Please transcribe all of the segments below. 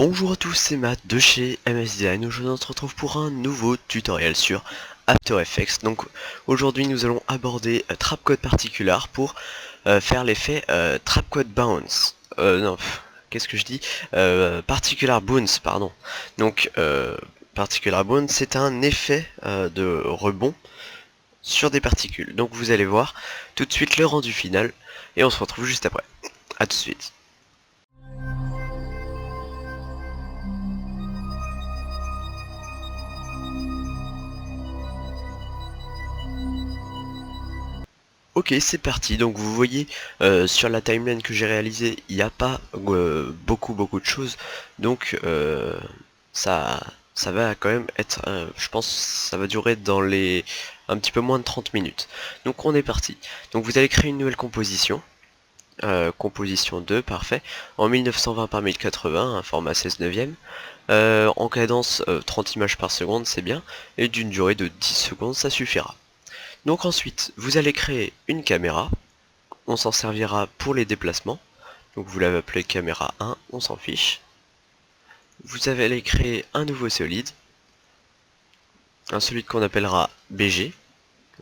Bonjour à tous, c'est Matt de chez MS Design. Aujourd'hui on se retrouve pour un nouveau tutoriel sur After Effects. Donc aujourd'hui nous allons aborder Trapcode Particular pour faire l'effet Trapcode Bounce. Non, qu'est-ce que je dis, Particular Bounce, pardon. Donc Particular Bounce, c'est un effet de rebond sur des particules. Donc vous allez voir tout de suite le rendu final et on se retrouve juste après. A tout de suite. Ok, c'est parti. Donc vous voyez sur la timeline que j'ai réalisée, il n'y a pas beaucoup de choses. Donc ça ça va quand même être, je pense, ça va durer dans les un petit peu moins de 30 minutes. Donc on est parti. Donc vous allez créer une nouvelle composition. Composition 2, parfait. En 1920 par 1080, un format 16 neuvième. En cadence 30 images par seconde, c'est bien. Et d'une durée de 10 secondes, ça suffira. Donc ensuite, vous allez créer une caméra, on s'en servira pour les déplacements, donc vous l'avez appelé caméra 1, on s'en fiche. Vous allez créer un nouveau solide, un solide qu'on appellera BG,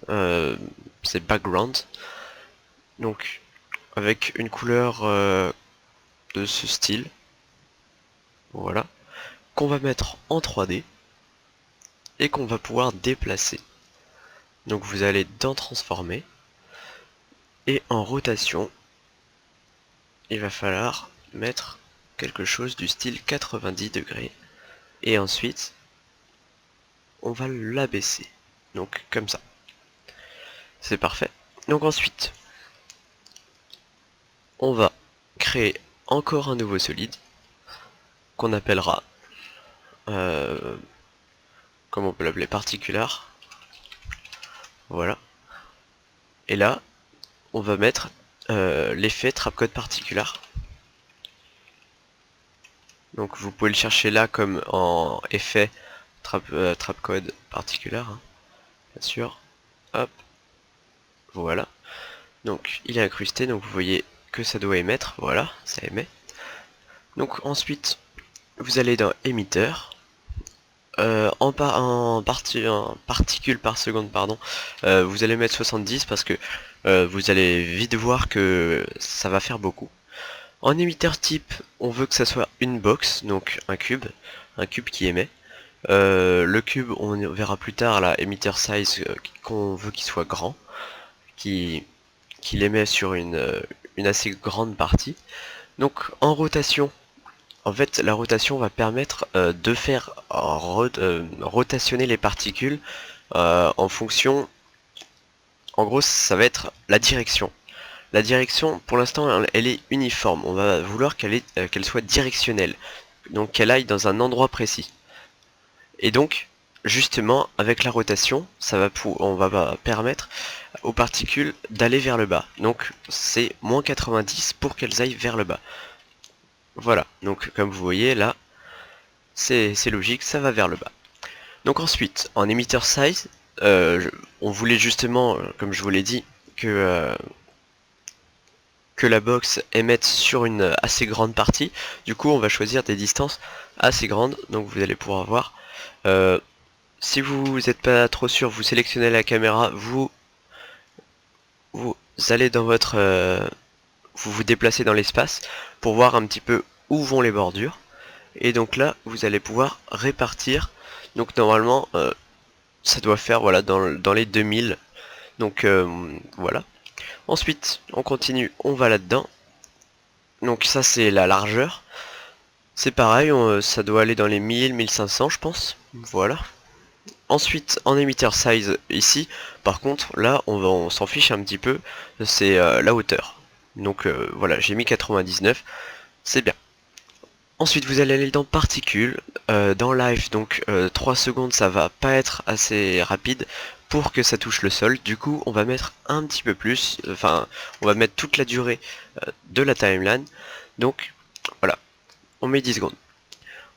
c'est background, donc avec une couleur de ce style, voilà, qu'on va mettre en 3D et qu'on va pouvoir déplacer. Donc vous allez dans transformer et en rotation, il va falloir mettre quelque chose du style 90 degrés et ensuite on va l'abaisser, donc comme ça, c'est parfait. Donc ensuite on va créer encore un nouveau solide qu'on appellera comment on peut l'appeler, particular, voilà, et là on va mettre l'effet trapcode particular. Donc vous pouvez le chercher là comme en effet trapcode particular, hein, bien sûr. Hop, voilà. Donc il est incrusté, donc vous voyez que ça doit émettre, voilà, ça émet. Donc ensuite vous allez dans émetteur, en particules par seconde, pardon, vous allez mettre 70 parce que vous allez vite voir que ça va faire beaucoup. En émetteur type, on veut que ça soit une box, donc un cube qui émet. Le cube, on verra plus tard, la emitter size qu'on veut qu'il soit grand, qu'il émet sur une assez grande partie. Donc en rotation, en fait la rotation va permettre de faire rotationner les particules en fonction, en gros ça va être la direction. La direction, pour l'instant, elle est uniforme. On va vouloir qu'elle soit directionnelle. Donc qu'elle aille dans un endroit précis. Et donc, justement, avec la rotation, on va permettre aux particules d'aller vers le bas. Donc c'est moins 90 pour qu'elles aillent vers le bas. Voilà, donc comme vous voyez là, c'est logique, ça va vers le bas. Donc ensuite, en emitter size, on voulait justement, comme je vous l'ai dit, que la box émette sur une assez grande partie. Du coup on va choisir des distances assez grandes, donc vous allez pouvoir voir. Si vous n'êtes pas trop sûr, vous sélectionnez la caméra, vous allez dans votre vous vous déplacez dans l'espace pour voir un petit peu où vont les bordures, et donc là vous allez pouvoir répartir. Donc normalement ça doit faire, voilà, dans les 2000, donc voilà. Ensuite on continue, on va là-dedans. Donc ça c'est la largeur. C'est pareil, ça doit aller dans les 1000, 1500 je pense. Voilà. Ensuite en emitter size ici, par contre là on s'en fiche un petit peu, c'est la hauteur. Donc voilà, j'ai mis 99, c'est bien. Ensuite vous allez aller dans particules, dans live, donc 3 secondes ça va pas être assez rapide pour que ça touche le sol. Du coup on va mettre un petit peu plus, enfin on va mettre toute la durée de la timeline. Donc voilà, on met 10 secondes.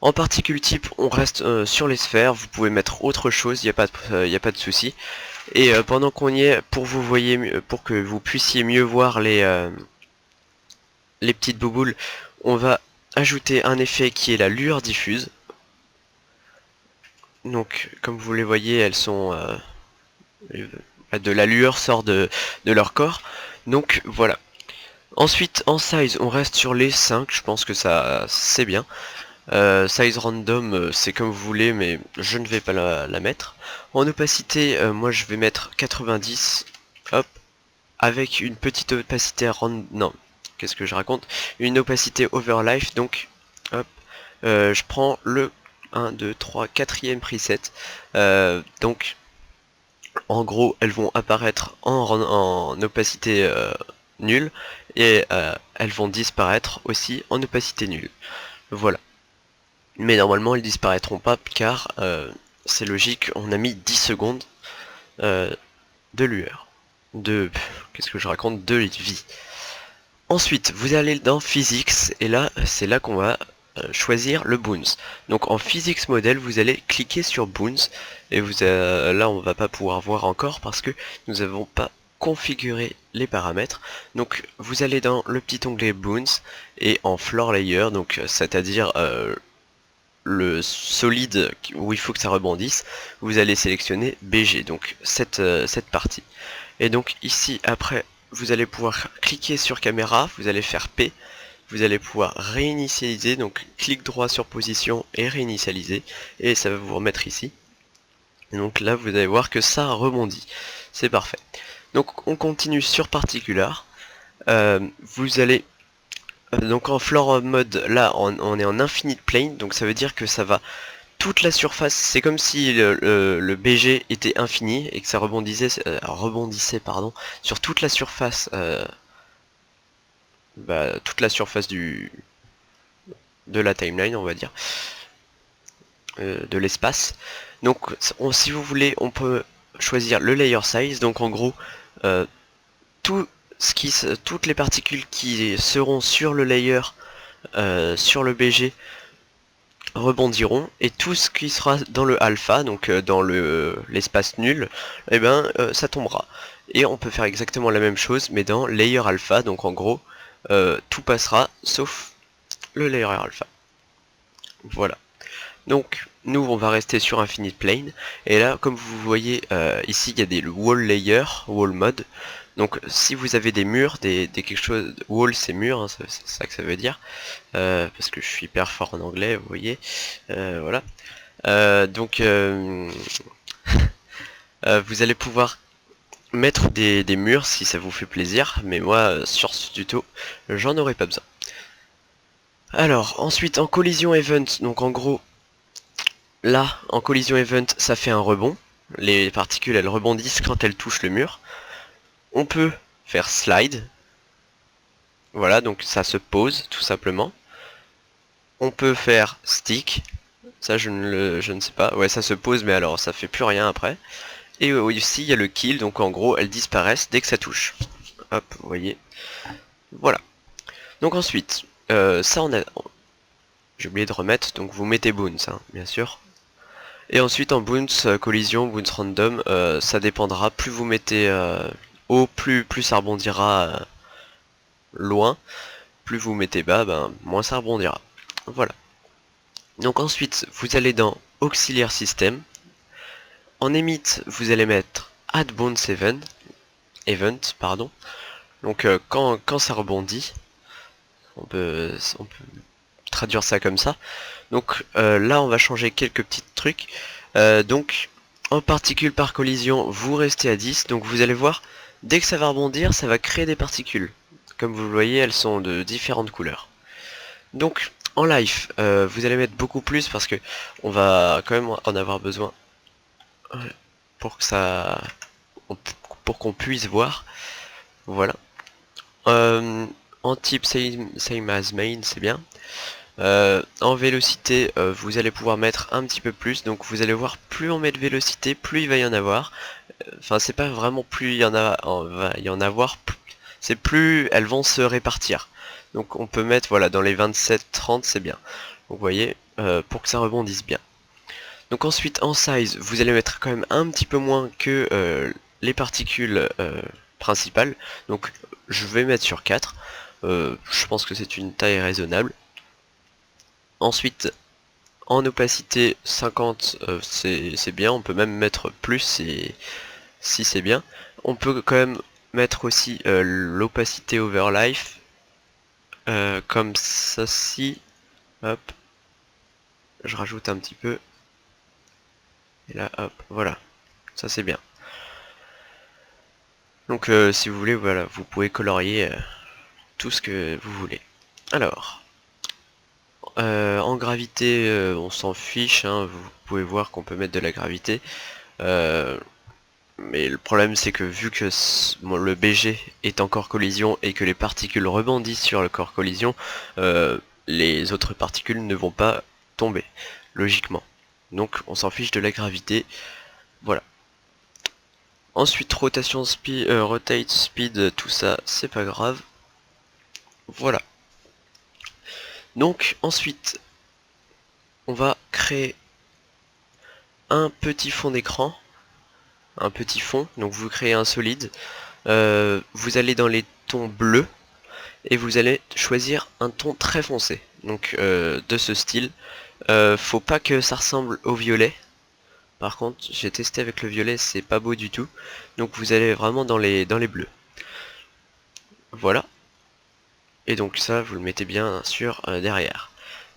En particules type, on reste sur les sphères, vous pouvez mettre autre chose, il n'y a pas de souci. Et pendant qu'on y est, pour que vous puissiez mieux voir les petites bouboules, on va ajouter un effet qui est la lueur diffuse. Donc comme vous les voyez, elles sont de la lueur sort de leur corps. Donc voilà. Ensuite en size on reste sur les 5, je pense que ça c'est bien. Size random c'est comme vous voulez, mais je ne vais pas la mettre. En opacité moi je vais mettre 90, hop, avec une petite opacité non, qu'est-ce que je raconte, une opacité overlife. Donc hop, je prends le 1, 2, 3, 4e preset. Donc en gros elles vont apparaître en opacité nulle, et elles vont disparaître aussi en opacité nulle. Voilà. Mais normalement elles disparaîtront pas, car c'est logique, on a mis 10 secondes de lueur. Qu'est-ce que je raconte, de vie. Ensuite, vous allez dans Physics, et là, c'est là qu'on va choisir le Boons. Donc en Physics Model, vous allez cliquer sur Boons, et là on va pas pouvoir voir encore parce que nous n'avons pas configuré les paramètres. Donc vous allez dans le petit onglet Boons, et en Floor Layer, donc c'est-à-dire le solide où il faut que ça rebondisse, vous allez sélectionner BG, donc cette partie. Et donc ici après vous allez pouvoir cliquer sur caméra, vous allez faire P, vous allez pouvoir réinitialiser, donc clic droit sur position et réinitialiser, et ça va vous remettre ici. Et donc là vous allez voir que ça rebondit, c'est parfait. Donc on continue sur Particular, vous allez donc en floor mode, là on est en infinite plane, donc ça veut dire que ça va toute la surface, c'est comme si le BG était infini et que ça rebondissait pardon, sur toute la surface, toute la surface de la timeline, on va dire, de l'espace. Donc si vous voulez, on peut choisir le layer size, donc en gros toutes les particules qui seront sur le layer, sur le BG, rebondiront, et tout ce qui sera dans le alpha, donc dans l'espace nul, et ça tombera. Et on peut faire exactement la même chose mais dans layer alpha, donc en gros tout passera sauf le layer alpha. Voilà. Donc nous on va rester sur Infinite Plane, et là comme vous voyez ici il y a des wall layer, wall mode. Donc si vous avez des murs, des quelque chose, wall c'est mur, hein, c'est ça que ça veut dire, parce que je suis hyper fort en anglais, vous voyez, voilà. Donc vous allez pouvoir mettre des murs si ça vous fait plaisir, mais moi sur ce tuto j'en aurai pas besoin. Alors ensuite en collision event, donc en gros là en collision event ça fait un rebond, les particules elles rebondissent quand elles touchent le mur. On peut faire slide, voilà, donc ça se pose tout simplement. On peut faire stick, ça je ne sais pas, ouais ça se pose mais alors ça fait plus rien après. Et aussi il y a le kill, donc en gros elles disparaissent dès que ça touche. Hop, vous voyez, voilà. Donc ensuite, ça on a... J'ai oublié de remettre, donc vous mettez bounce, hein, bien sûr. Et ensuite en bounce, collision, bounce random, ça dépendra, plus vous mettez haut, plus ça rebondira loin, plus vous mettez bas, moins ça rebondira. Voilà. Donc ensuite, vous allez dans Auxiliaire System. En emit, vous allez mettre Add Bounce Event, pardon. Donc quand ça rebondit, on peut traduire ça comme ça. Donc là on va changer quelques petits trucs. Donc en particules par collision, vous restez à 10. Donc vous allez voir, dès que ça va rebondir, ça va créer des particules. Comme vous le voyez, elles sont de différentes couleurs. Donc en life, vous allez mettre beaucoup plus parce que on va quand même en avoir besoin pour que ça, pour qu'on puisse voir. Voilà. En type same as main, c'est bien. En vélocité, vous allez pouvoir mettre un petit peu plus, donc vous allez voir, plus on met de vélocité, plus il va y en avoir. Enfin, c'est pas vraiment plus il y en a, va y en avoir, c'est plus elles vont se répartir. Donc on peut mettre, voilà, dans les 27-30, c'est bien. Donc vous voyez, pour que ça rebondisse bien. Donc ensuite, en size, vous allez mettre quand même un petit peu moins que les particules principales. Donc je vais mettre sur 4. Je pense que c'est une taille raisonnable. Ensuite, en opacité 50, c'est bien, on peut même mettre plus si c'est bien. On peut quand même mettre aussi l'opacité overlife, comme ceci. Hop, je rajoute un petit peu. Et là, hop, voilà, ça c'est bien. Donc si vous voulez, voilà, vous pouvez colorier tout ce que vous voulez. Alors, en gravité, on s'en fiche, hein, vous pouvez voir qu'on peut mettre de la gravité. Mais le problème c'est que vu que bon, le BG est en corps collision et que les particules rebondissent sur le corps collision, les autres particules ne vont pas tomber, logiquement. Donc on s'en fiche de la gravité, voilà. Ensuite rotation speed, rotate speed, tout ça c'est pas grave. Voilà. Donc ensuite on va créer un petit fond d'écran, un petit fond, donc vous créez un solide, vous allez dans les tons bleus et vous allez choisir un ton très foncé, donc de ce style. Faut pas que ça ressemble au violet, par contre j'ai testé avec le violet, c'est pas beau du tout, donc vous allez vraiment dans les bleus. Voilà, et donc ça vous le mettez bien sûr derrière.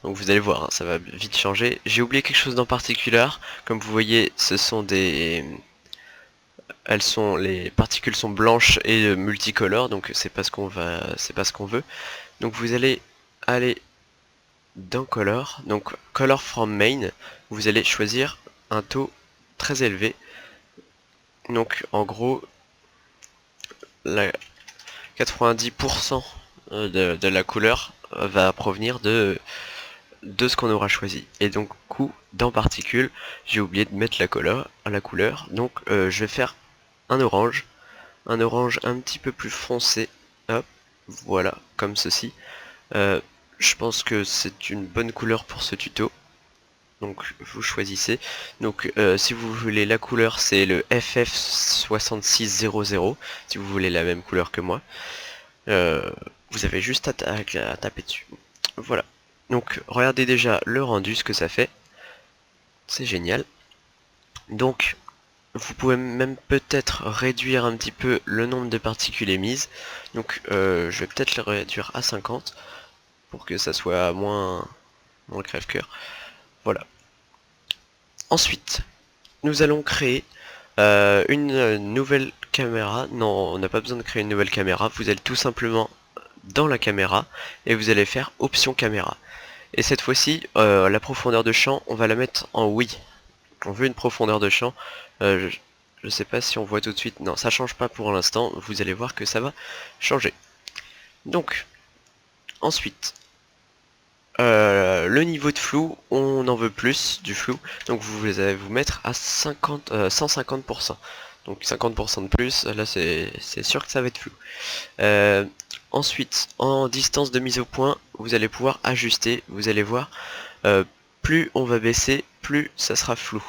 Donc vous allez voir, hein, ça va vite changer. J'ai oublié quelque chose d'en particulier, comme vous voyez ce sont des... les particules sont blanches et multicolores, donc c'est pas ce qu'on veut. Donc vous allez aller dans Color, donc Color from Main, vous allez choisir un taux très élevé. Donc en gros, 90% de la couleur va provenir de ce qu'on aura choisi. Et donc coup, dans particules, j'ai oublié de mettre la couleur. Donc je vais faire un orange un petit peu plus foncé. Hop, voilà, comme ceci. Je pense que c'est une bonne couleur pour ce tuto. Donc vous choisissez. Donc si vous voulez la couleur, c'est le FF6600. Si vous voulez la même couleur que moi, vous avez juste à taper dessus. Voilà. Donc regardez déjà le rendu, ce que ça fait. C'est génial. Donc vous pouvez même peut-être réduire un petit peu le nombre de particules émises. Donc je vais peut-être le réduire à 50 pour que ça soit moins crève-cœur. Voilà. Ensuite, nous allons créer une nouvelle caméra. Non, on n'a pas besoin de créer une nouvelle caméra. Vous allez tout simplement dans la caméra et vous allez faire option caméra. Et cette fois-ci, la profondeur de champ, on va la mettre en oui. On veut une profondeur de champ. Je sais pas si on voit tout de suite. Non, ça change pas pour l'instant. Vous allez voir que ça va changer. Donc, ensuite, le niveau de flou, on en veut plus du flou. Donc vous allez vous mettre à 150%. Donc 50% de plus, là c'est sûr que ça va être flou. Ensuite, en distance de mise au point, vous allez pouvoir ajuster. Vous allez voir, plus on va baisser, plus ça sera flou.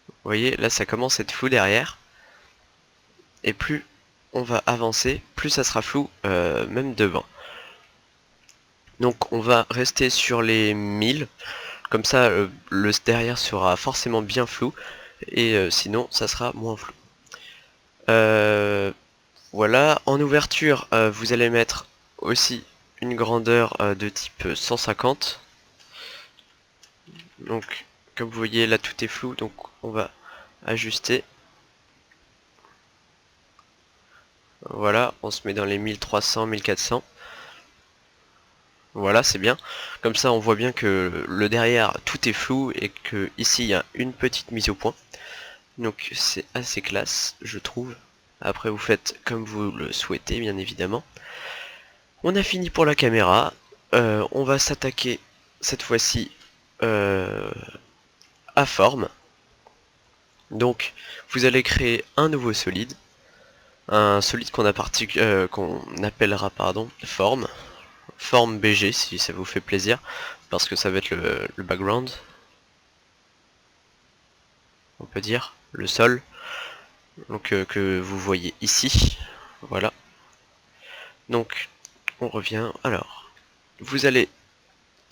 Vous voyez, là ça commence à être flou derrière. Et plus on va avancer, plus ça sera flou, même devant. Donc on va rester sur les 1000. Comme ça, le derrière sera forcément bien flou. Et sinon, ça sera moins flou. Voilà. En ouverture, vous allez mettre aussi une grandeur de type 150. Donc, comme vous voyez, là tout est flou. Donc, on va ajuster. Voilà, on se met dans les 1300, 1400. Voilà, c'est bien. Comme ça, on voit bien que le derrière, tout est flou et que ici, il y a une petite mise au point. Donc, c'est assez classe, je trouve. Après, vous faites comme vous le souhaitez, bien évidemment. On a fini pour la caméra. On va s'attaquer, cette fois-ci, à forme. Donc, vous allez créer un nouveau solide. Un solide qu'on appellera forme. Forme BG si ça vous fait plaisir, parce que ça va être le background, on peut dire, le sol, donc que vous voyez ici, voilà. Donc on revient, alors, vous allez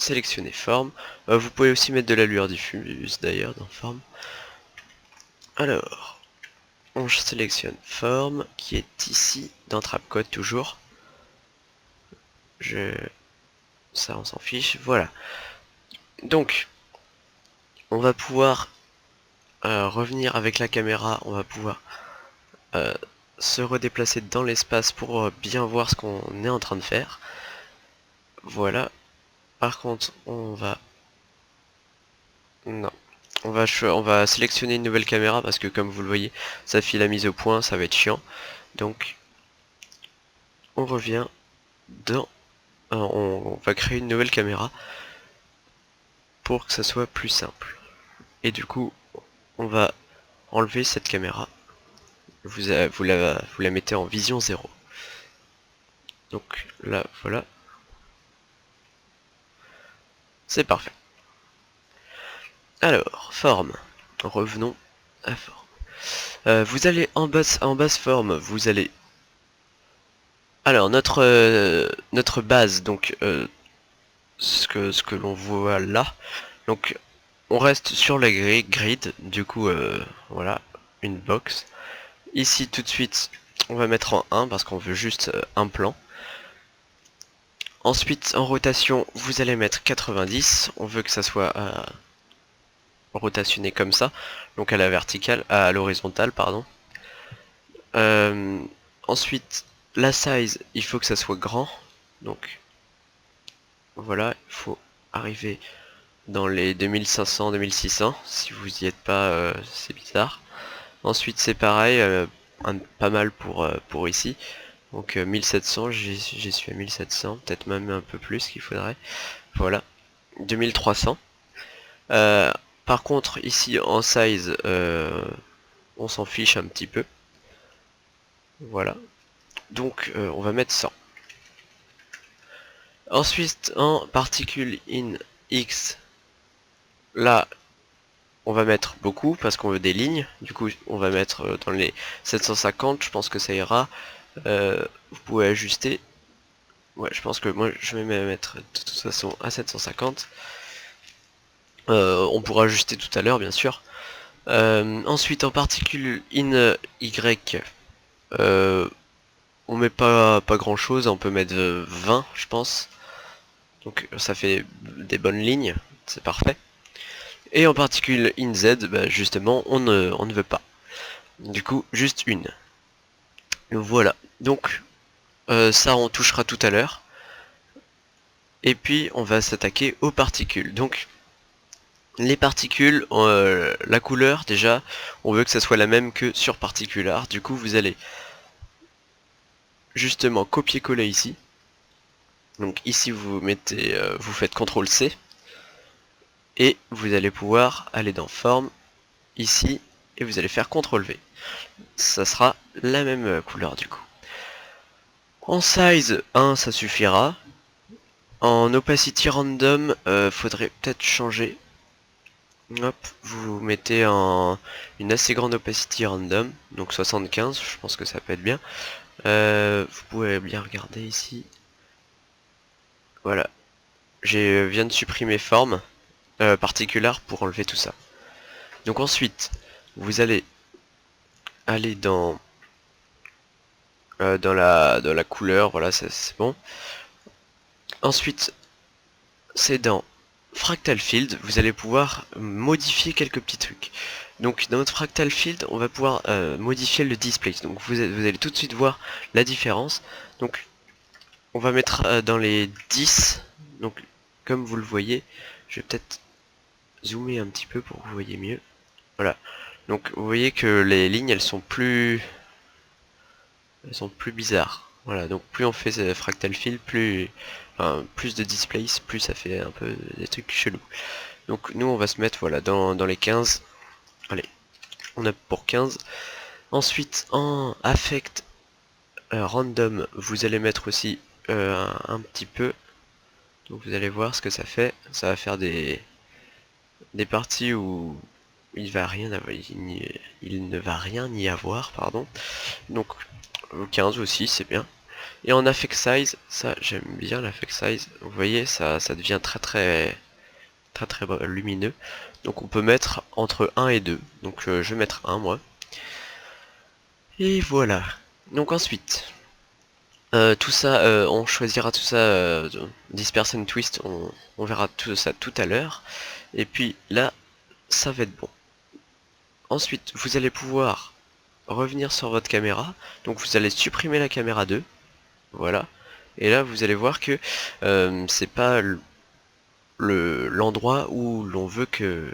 sélectionner forme. Vous pouvez aussi mettre de la lueur diffuse d'ailleurs dans forme. Alors, on sélectionne forme qui est ici dans Trapcode toujours. Ça on s'en fiche, voilà. Donc, on va pouvoir revenir avec la caméra, on va pouvoir se redéplacer dans l'espace pour bien voir ce qu'on est en train de faire. Voilà. Par contre, non. On va sélectionner une nouvelle caméra parce que comme vous le voyez, ça fait la mise au point, ça va être chiant. Donc, on revient dans... on va créer une nouvelle caméra pour que ça soit plus simple. Et du coup, on va enlever cette caméra. Vous la mettez en vision 0. Donc là, voilà. C'est parfait. Alors, forme. Revenons à forme. Vous allez en basse forme, vous allez... Alors, notre base, donc ce que l'on voit là. Donc, on reste sur la grid, du coup, voilà, une box. Ici, tout de suite, on va mettre en 1 parce qu'on veut juste un plan. Ensuite, en rotation, vous allez mettre 90. On veut que ça soit rotationné comme ça, donc à la verticale, à l'horizontale, pardon. Ensuite, la size, il faut que ça soit grand. Donc, voilà, il faut arriver dans les 2500-2600. Si vous y êtes pas, c'est bizarre. Ensuite, c'est pareil, pas mal pour ici. Donc 1700, j'y suis à 1700, peut-être même un peu plus qu'il faudrait. Voilà, 2300. Par contre, ici en size, on s'en fiche un petit peu. Voilà. Donc on va mettre 100. Ensuite, en particules in X, là, on va mettre beaucoup parce qu'on veut des lignes. Du coup, on va mettre dans les 750, je pense que ça ira. Vous pouvez ajuster. Ouais, je pense que moi, je vais me mettre de toute façon à 750. On pourra ajuster tout à l'heure, bien sûr. Ensuite, en particules in Y, on met pas grand chose, on peut mettre 20 je pense. Donc ça fait des bonnes lignes, c'est parfait. Et en particules in Z, bah, justement on ne veut pas. Du coup juste une. Voilà, donc ça on touchera tout à l'heure. Et puis on va s'attaquer aux particules. Donc les particules, la couleur déjà, on veut que ça soit la même que sur particular. Du coup vous allez justement copier-coller ici. Donc ici vous mettez, vous faites CTRL C et vous allez pouvoir aller dans forme ici et vous allez faire CTRL V. Ça sera la même couleur du coup. En size 1 ça suffira. En opacity random faudrait peut-être changer. Hop, vous mettez en une assez grande opacity random, donc 75, je pense que ça peut être bien. Vous pouvez bien regarder ici. Voilà, je viens de supprimer forme particular pour enlever tout ça. Donc ensuite, vous allez aller dans la couleur, voilà, c'est bon. Ensuite, c'est dans Fractal Field, vous allez pouvoir modifier quelques petits trucs. Donc dans notre Fractal Field, on va pouvoir modifier le display. Donc vous allez tout de suite voir la différence. Donc on va mettre dans les 10. Donc comme vous le voyez, je vais peut-être zoomer un petit peu pour que vous voyez mieux. Voilà. Donc vous voyez que les lignes elles sont plus bizarres. Voilà, donc plus on fait fractal field, plus de displays, plus ça fait un peu des trucs chelous. Donc nous on va se mettre voilà dans les 15. Allez, on a pour 15. Ensuite en affect random, vous allez mettre aussi un petit peu. Donc vous allez voir ce que ça fait. Ça va faire des parties où il ne va rien y avoir, pardon. Donc 15 aussi, c'est bien. Et en affect size, ça j'aime bien l'affect size, vous voyez ça devient très lumineux. Donc on peut mettre entre 1 et 2, donc je vais mettre 1 moi. Et voilà. Donc ensuite, tout ça, on choisira tout ça, Disperse and Twist, on verra tout ça tout à l'heure. Et puis là, ça va être bon. Ensuite, vous allez pouvoir revenir sur votre caméra. Donc vous allez supprimer la caméra 2. Voilà. Et là, vous allez voir que c'est pas l'endroit où l'on veut que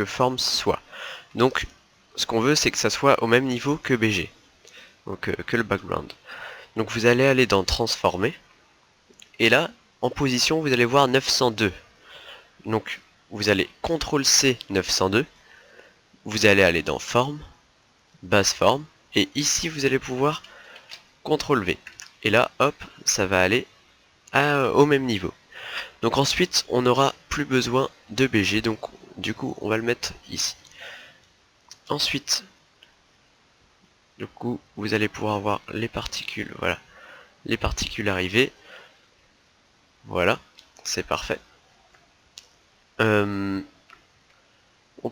forme soit. Donc, ce qu'on veut, c'est que ça soit au même niveau que BG. Donc, que le background. Donc vous allez aller dans transformer. Et là, en position, vous allez voir 902. Donc, vous allez CTRL C 902. Vous allez aller dans forme, base forme. Et ici, vous allez pouvoir CTRL V. Et là, hop, ça va aller au même niveau. Donc ensuite, on n'aura plus besoin de BG. Donc, du coup, on va le mettre ici. Ensuite, du coup, vous allez pouvoir voir les particules. Voilà, les particules arrivées. Voilà, c'est parfait. On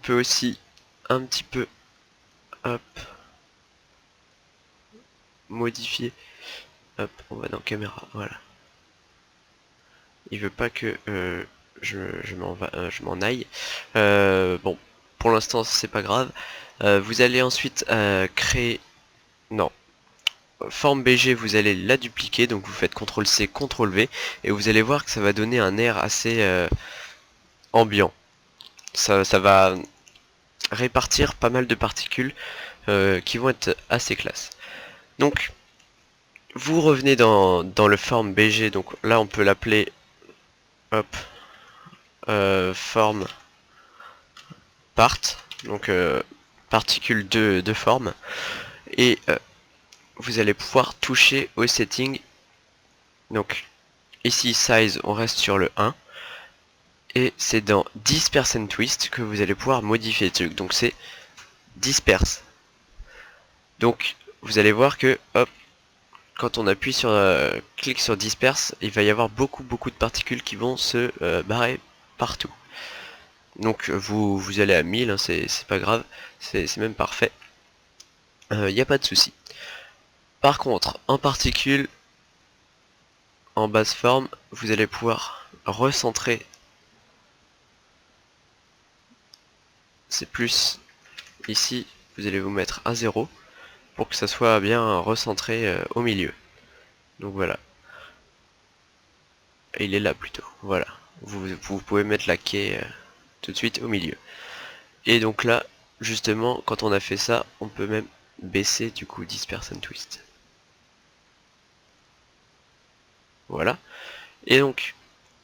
peut aussi un petit peu, hop, modifier. Hop, on va dans caméra, voilà. Il veut pas que je m'en aille. Bon, pour l'instant c'est pas grave. Vous allez ensuite créer, non, forme BG, vous allez la dupliquer, donc vous faites CTRL C, CTRL V, et vous allez voir que ça va donner un air assez ambiant. Ça va répartir pas mal de particules qui vont être assez classe. Donc, vous revenez dans le forme BG, donc là on peut l'appeler, hop, forme part, donc particule de forme, et vous allez pouvoir toucher au setting. Donc ici size, on reste sur le 1, et c'est dans Disperse and Twist que vous allez pouvoir modifier le truc, donc c'est disperse. Donc vous allez voir que hop, quand on appuie sur clique sur disperse, il va y avoir beaucoup de particules qui vont se barrer partout. Donc vous allez à 1000, hein, c'est pas grave, c'est même parfait. Il n'y a pas de souci. Par contre, en particules, en basse forme, vous allez pouvoir recentrer. C'est plus ici, vous allez vous mettre à 0 pour que ça soit bien recentré au milieu. Donc voilà. Et il est là plutôt. Voilà. Vous pouvez mettre la quai tout de suite au milieu. Et donc là, justement, quand on a fait ça, on peut même baisser du coup Disperse and Twist. Voilà. Et donc,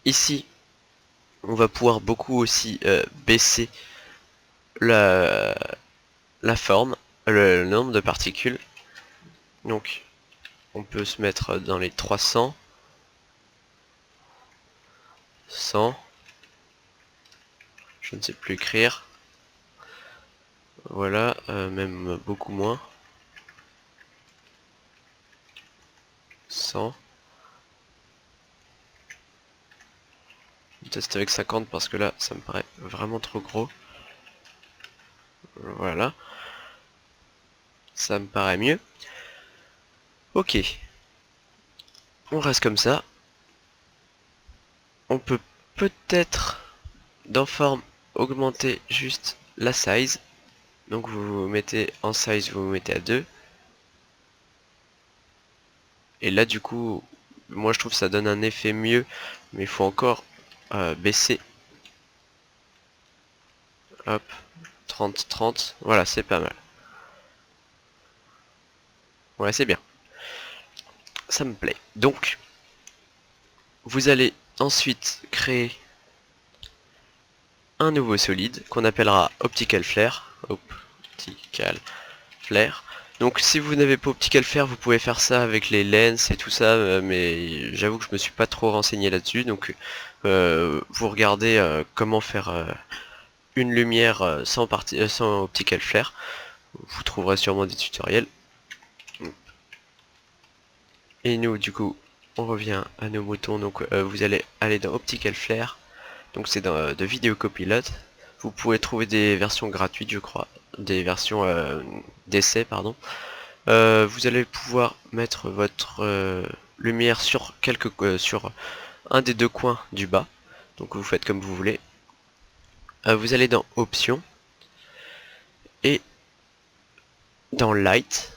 ici, on va pouvoir beaucoup aussi baisser la forme, le nombre de particules. Donc, on peut se mettre dans les 300, 100, je ne sais plus écrire. Voilà, même beaucoup moins. 100. Je teste avec 50 parce que là, ça me paraît vraiment trop gros. Voilà. Ça me paraît mieux. Ok. On reste comme ça. On peut peut-être, dans forme, augmenter juste la size. Donc vous mettez en size, vous mettez à 2. Et là du coup, moi je trouve que ça donne un effet mieux. Mais il faut encore baisser. Hop. 30, 30. Voilà, c'est pas mal. Ouais, c'est bien. Ça me plaît. Donc, vous allez ensuite créer un nouveau solide qu'on appellera Optical Flare. Optical Flare. Donc si vous n'avez pas Optical Flare, vous pouvez faire ça avec les lens et tout ça, mais j'avoue que je me suis pas trop renseigné là-dessus. Donc vous regardez comment faire une lumière sans Optical Flare. Vous trouverez sûrement des tutoriels. Et nous, du coup, on revient à nos moutons. Donc vous allez aller dans Optical Flare. Donc c'est dans de Video Copilot. Vous pouvez trouver des versions gratuites, je crois. Des versions d'essai, pardon. Vous allez pouvoir mettre votre lumière sur sur un des deux coins du bas. Donc vous faites comme vous voulez. Vous allez dans Options et dans Light.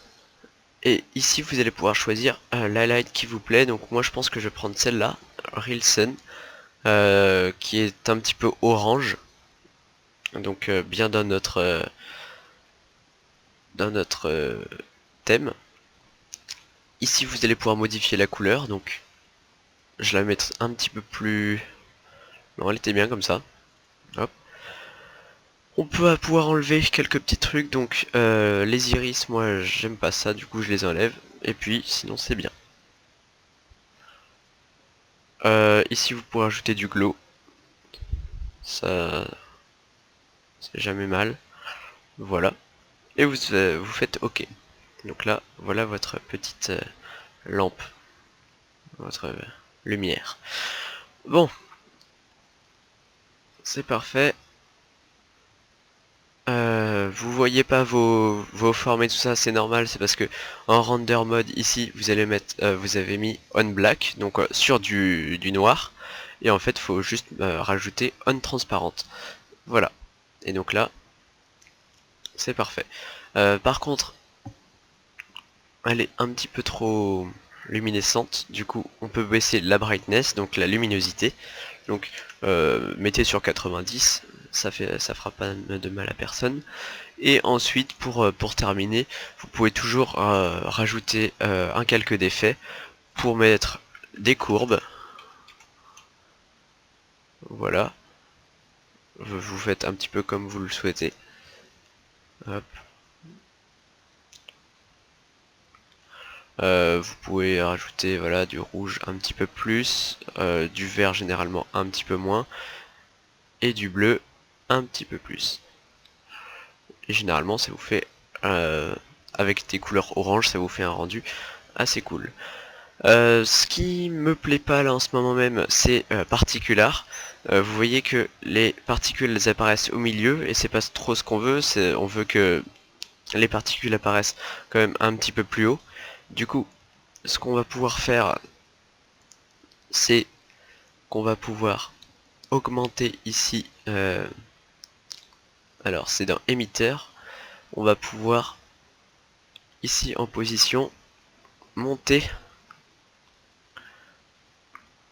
Et ici vous allez pouvoir choisir la light qui vous plaît. Donc moi je pense que je vais prendre celle-là, Real Sun, qui est un petit peu orange. Donc bien dans notre thème. Ici vous allez pouvoir modifier la couleur. Donc je la vais mettre un petit peu plus... Non, elle était bien comme ça. Hop. On peut pouvoir enlever quelques petits trucs, donc les iris, moi j'aime pas ça, du coup je les enlève. Et puis sinon c'est bien. Ici vous pouvez ajouter du glow. Ça, c'est jamais mal. Voilà. Et vous faites OK. Donc là, voilà votre petite lampe. Votre lumière. Bon. C'est parfait. Vous voyez pas vos formes et tout ça, c'est normal, c'est parce que en render mode ici vous allez mettre vous avez mis on black, donc sur du noir, et en fait faut juste rajouter on transparente. Voilà. Et donc là c'est parfait. Par contre elle est un petit peu trop luminescente, du coup on peut baisser la brightness, donc la luminosité. Donc mettez sur 90, ça fera pas de mal à personne. Et ensuite pour terminer, vous pouvez toujours rajouter un calque d'effet pour mettre des courbes. Voilà, vous faites un petit peu comme vous le souhaitez. Hop. Vous pouvez rajouter voilà du rouge un petit peu plus, du vert généralement un petit peu moins, et du bleu un petit peu plus. Et généralement ça vous fait avec des couleurs orange, ça vous fait un rendu assez cool. Ce qui me plaît pas là en ce moment même, c'est Particular. Vous voyez que les particules elles apparaissent au milieu et c'est pas trop ce qu'on veut. On veut que les particules apparaissent quand même un petit peu plus haut. Du coup, ce qu'on va pouvoir faire, c'est qu'on va pouvoir augmenter ici. Alors c'est dans émetteur. On va pouvoir ici en position monter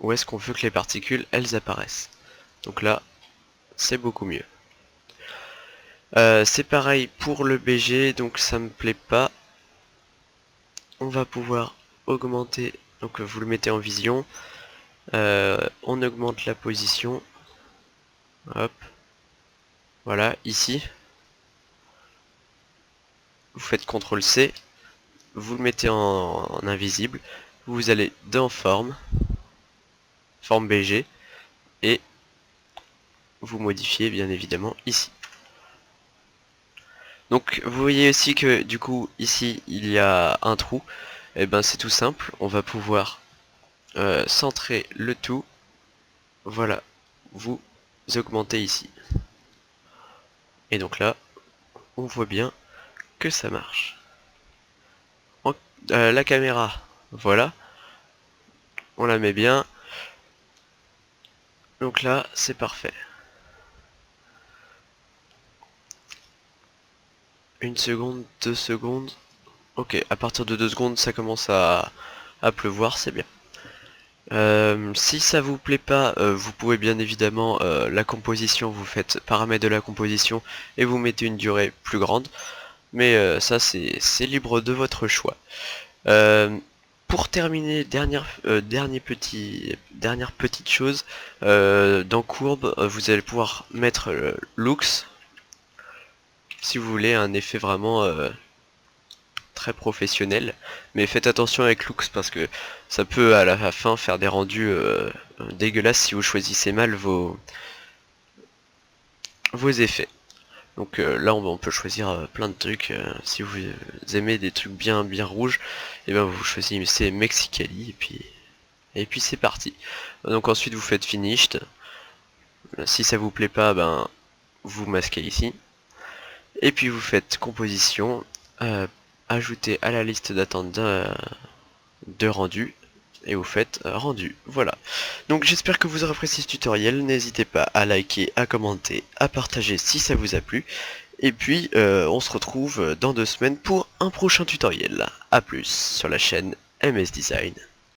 où est-ce qu'on veut que les particules elles apparaissent. Donc là, c'est beaucoup mieux. C'est pareil pour le BG, donc ça me plaît pas. On va pouvoir augmenter, donc vous le mettez en vision. On augmente la position. Hop. Voilà, ici. Vous faites CTRL C. Vous le mettez en invisible. Vous allez dans forme BG. Et vous modifiez bien évidemment ici. Donc vous voyez aussi que du coup ici il y a un trou. Et ben c'est tout simple. On va pouvoir centrer le tout. Voilà, vous augmentez ici. Et donc là, on voit bien que ça marche. La caméra, voilà, on la met bien. Donc là, c'est parfait. Une seconde, 2 secondes. Ok, à partir de 2 secondes, ça commence à pleuvoir, c'est bien. Si ça vous plaît pas, vous pouvez bien évidemment la composition, vous faites paramètres de la composition et vous mettez une durée plus grande. Mais ça c'est libre de votre choix. Pour terminer, dernière petite chose, dans courbe, vous allez pouvoir mettre Lux, si vous voulez un effet vraiment très professionnel, mais faites attention avec Lux parce que ça peut à la fin faire des rendus dégueulasses si vous choisissez mal vos effets. Donc là on peut choisir plein de trucs. Si vous aimez des trucs bien rouges, et ben vous choisissez Mexicali et puis c'est parti. Donc ensuite vous faites finished. Si ça vous plaît pas, ben vous masquez ici. Et puis vous faites composition, ajouter à la liste d'attente de rendu, et vous faites rendu. Voilà. Donc j'espère que vous aurez apprécié ce tutoriel. N'hésitez pas à liker, à commenter, à partager si ça vous a plu. Et puis on se retrouve dans 2 semaines pour un prochain tutoriel. A plus sur la chaîne MS Design.